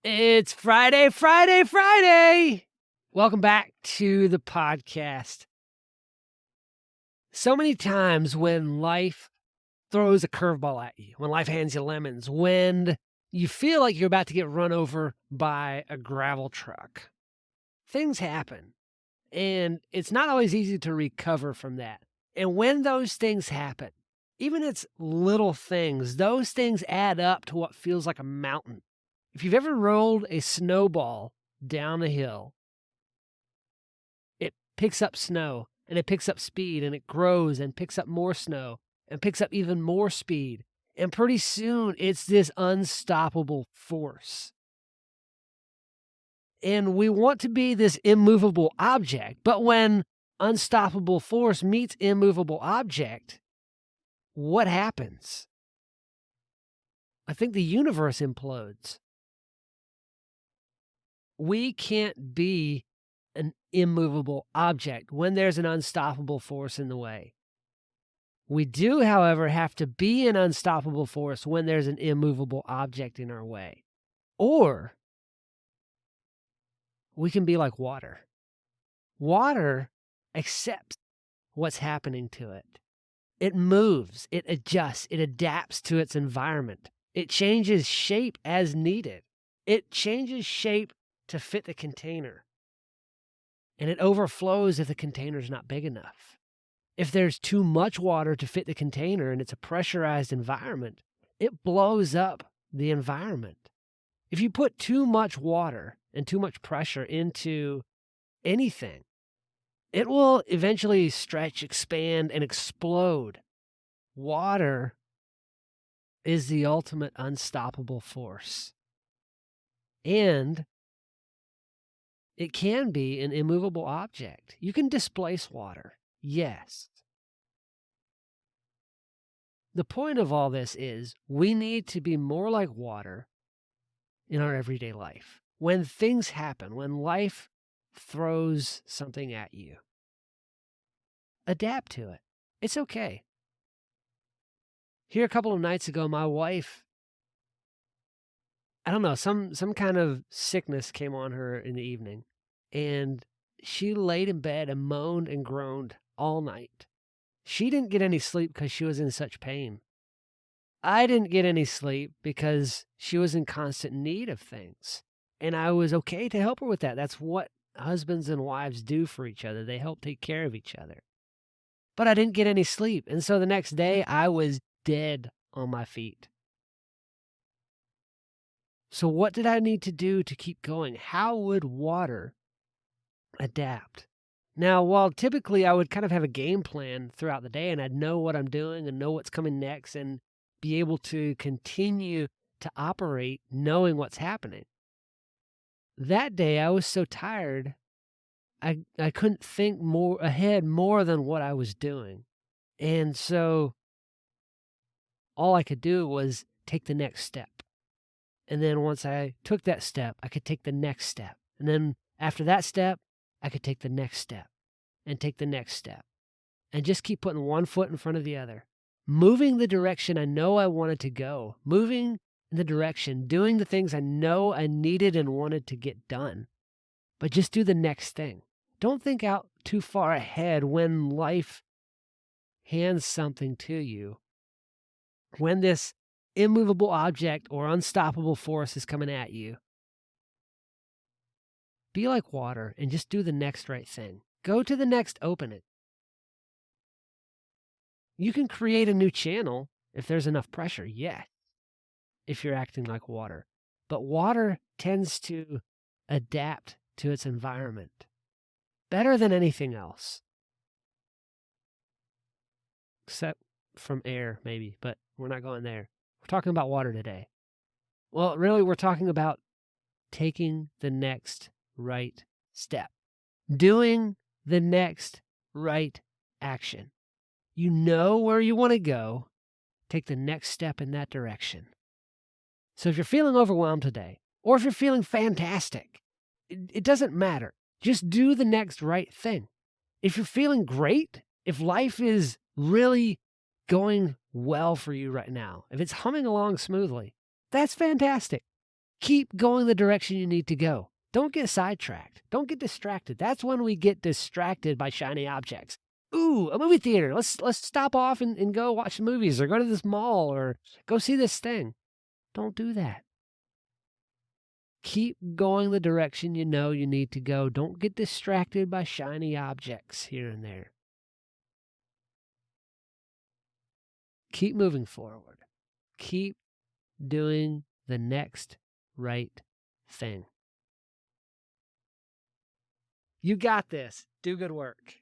It's Friday, Friday, Friday. Welcome back to the podcast. So many times when life throws a curveball at you, when life hands you lemons, when you feel like you're about to get run over by a gravel truck, things happen. And it's not always easy to recover from that. And when those things happen, even it's little things, those things add up to what feels like a mountain. If you've ever rolled a snowball down a hill, it picks up snow and it picks up speed and it grows and picks up more snow and picks up even more speed. And pretty soon it's this unstoppable force. And we want to be this immovable object, but when unstoppable force meets immovable object, what happens? I think the universe implodes. We can't be an immovable object when there's an unstoppable force in the way. We do, however, have to be an unstoppable force when there's an immovable object in our way. Or we can be like water. Water accepts what's happening to it. It moves, it adjusts, it adapts to its environment. It changes shape as needed. It changes shape to fit the container. And it overflows if the container's not big enough. If there's too much water to fit the container and it's a pressurized environment, it blows up the environment. If you put too much water and too much pressure into anything, it will eventually stretch, expand, and explode. Water is the ultimate unstoppable force. And it can be an immovable object. You can displace water, yes. The point of all this is we need to be more like water in our everyday life. When things happen, when life throws something at you, adapt to it. It's okay. Here a couple of nights ago, my wife, I don't know, some kind of sickness came on her in the evening, and she laid in bed and moaned and groaned all night. She didn't get any sleep because she was in such pain. I didn't get any sleep because she was in constant need of things, and I was okay to help her with that. That's what husbands and wives do for each other. They help take care of each other. But I didn't get any sleep, and so the next day I was dead on my feet. So what did I need to do to keep going? How would water adapt? Now, while typically I would kind of have a game plan throughout the day and I'd know what I'm doing and know what's coming next and be able to continue to operate knowing what's happening. That day I was so tired, I couldn't think more ahead more than what I was doing. And so all I could do was take the next step. And then once I took that step, I could take the next step. And then after that step, I could take the next step and take the next step and just keep putting one foot in front of the other, moving the direction I know I wanted to go, moving in the direction, doing the things I know I needed and wanted to get done. But just do the next thing. Don't think out too far ahead when life hands something to you. When this immovable object or unstoppable force is coming at you, be like water and just do the next right thing. Go to the next opening. You can create a new channel if there's enough pressure, yes, if you're acting like water. But water tends to adapt to its environment better than anything else. Except from air, maybe, but we're not going there. We're talking about water today. Well, really, we're talking about taking the next right step, doing the next right action. You know where you want to go, take the next step in that direction. So if you're feeling overwhelmed today, or if you're feeling fantastic, it doesn't matter. Just do the next right thing. If you're feeling great, if life is really going well for you right now, if it's humming along smoothly, that's fantastic. Keep going the direction you need to go. Don't get sidetracked. Don't get distracted. That's when we get distracted by shiny objects. Ooh, a movie theater. Let's stop off and go watch movies or go to this mall or go see this thing. Don't do that. Keep going the direction you know you need to go. Don't get distracted by shiny objects here and there. Keep moving forward. Keep doing the next right thing. You got this. Do good work.